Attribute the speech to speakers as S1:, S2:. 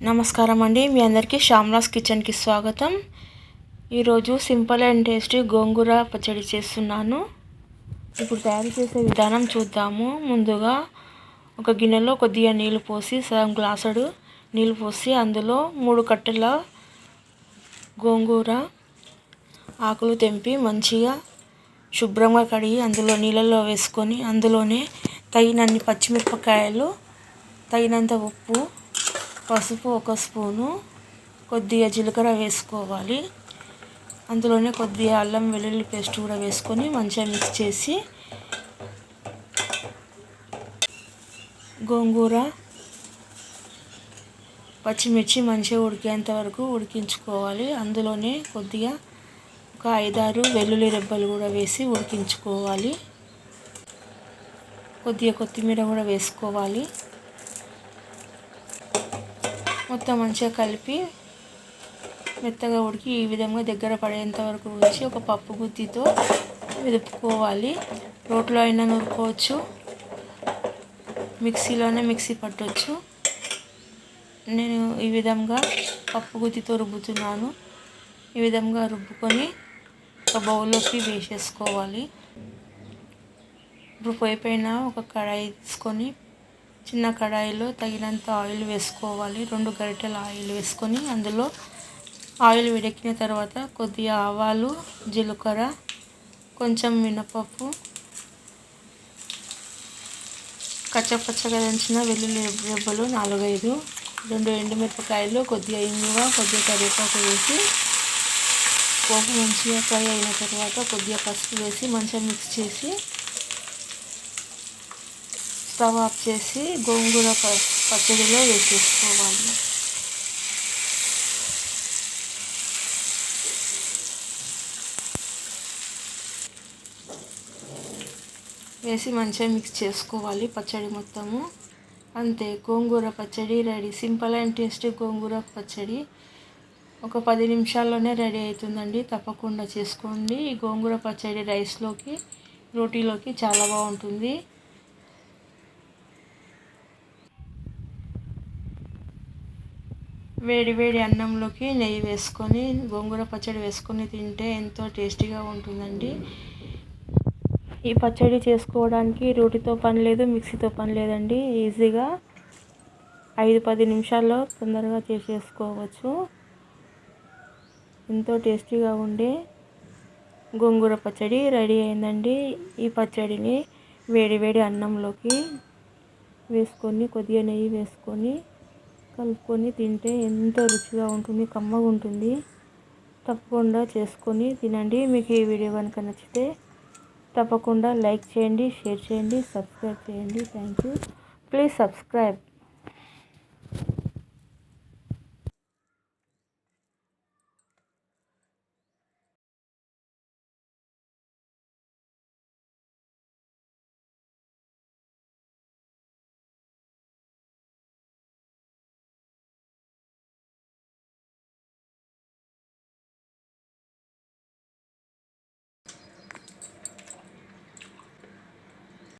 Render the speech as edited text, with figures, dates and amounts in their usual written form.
S1: నమస్కారం అండి, మీ అందరికీ శ్యామ్లాస్ కిచెన్కి స్వాగతం. ఈరోజు సింపుల్ అండ్ టేస్టీ గోంగూర పచ్చడి చేస్తున్నాను. ఇప్పుడు తయారు చేసే విధానం చూద్దాము. ముందుగా ఒక గిన్నెలో కొద్దిగా నీళ్ళు పోసి, సగం గ్లాసుడు నీళ్ళు పోసి, అందులో 3 కట్టెల గోంగూర ఆకులు తెంపి మంచిగా శుభ్రంగా కడిగి అందులో నీళ్ళలో వేసుకొని, అందులోనే తగినన్ని పచ్చిమిరపకాయలు, తగినంత ఉప్పు, పసుపు 1 స్పూను, కొద్దిగా జీలకర్ర వేసుకోవాలి. అందులోనే కొద్దిగా అల్లం వెల్లుల్లి పేస్ట్ కూడా వేసుకొని మంచిగా మిక్స్ చేసి, గోంగూర పచ్చిమిర్చి మంచిగా ఉడికేంత వరకు ఉడికించుకోవాలి. అందులోనే కొద్దిగా ఒక 5-6 వెల్లుల్లి రెబ్బలు కూడా వేసి ఉడికించుకోవాలి. కొద్దిగా కొత్తిమీర కూడా వేసుకోవాలి. మొత్తం మంచిగా కలిపి మెత్తగా ఉడికి ఈ విధంగా దగ్గర పడేంత వరకు ఉంచి ఒక పప్పు గుత్తితో మెదుపుకోవాలి. రోట్లో అయినా నూరుకోవచ్చు, మిక్సీ పట్టవచ్చు. నేను ఈ విధంగా పప్పు గుత్తితో రుబ్బుతున్నాను. ఈ విధంగా రుబ్బుకొని ఒక బౌల్లోకి వేసేసుకోవాలి. ఇప్పుడు పొయ్యి పైన ఒక కడాయి తీసుకొని, చిన్న కడాయిలో తగినంత ఆయిల్ వేసుకోవాలి. 2 గరిటెల ఆయిల్ వేసుకొని, అందులో ఆయిల్ వేడెక్కిన తర్వాత కొద్దిగా ఆవాలు, జీలకర్ర, కొంచెం మినపప్పు, కచ్చపచ్చగా దంచిన వెల్లుల్లి రెబ్బలు 4-5, 2 ఎండుమిరపకాయలు, కొద్దిగా ఇంగువ, కొద్దిగా కరివేపాకు వేసి పోపు మంచిగా ఫ్రై అయిన తర్వాత కొద్దిగా పసుపు వేసి మంచిగా మిక్స్ చేసి స్టవ్ ఆఫ్ చేసి గోంగూర పచ్చడిలో వేసేసుకోవాలి. వేసి మంచిగా మిక్స్ చేసుకోవాలి పచ్చడి మొత్తము. అంతే, గోంగూర పచ్చడి రెడీ. సింపుల్ అండ్ టేస్టీ గోంగూర పచ్చడి ఒక 10 నిమిషాల్లోనే రెడీ అవుతుందండి. తప్పకుండా చేసుకోండి. ఈ గోంగూర పచ్చడి రైస్లోకి, రోటీలోకి చాలా బాగుంటుంది. వేడి అన్నంలోకి నెయ్యి వేసుకొని గోంగూర పచ్చడి వేసుకొని తింటే ఎంతో టేస్టీగా ఉంటుందండి. ఈ పచ్చడి చేసుకోవడానికి రోటితో పని లేదు, మిక్సీతో పని లేదండి. ఈజీగా 5-10 నిమిషాల్లో తొందరగా చేసేసుకోవచ్చు. ఎంతో టేస్టీగా ఉండే గోంగూర పచ్చడి రెడీ అయిందండి. ఈ పచ్చడిని వేడి అన్నంలోకి వేసుకొని, కొద్దిగా నెయ్యి వేసుకొని కలుపుకొని తింటే ఎంతో రుచిగా ఉంటుంది, కమ్మగా ఉంటుంది. తప్పకుండా చేసుకొని తినండి. మీకు ఈ వీడియో కనుక నచ్చితే తప్పకుండా లైక్ చేయండి, షేర్ చేయండి, సబ్స్క్రైబ్ చేయండి. Thank you. Please subscribe.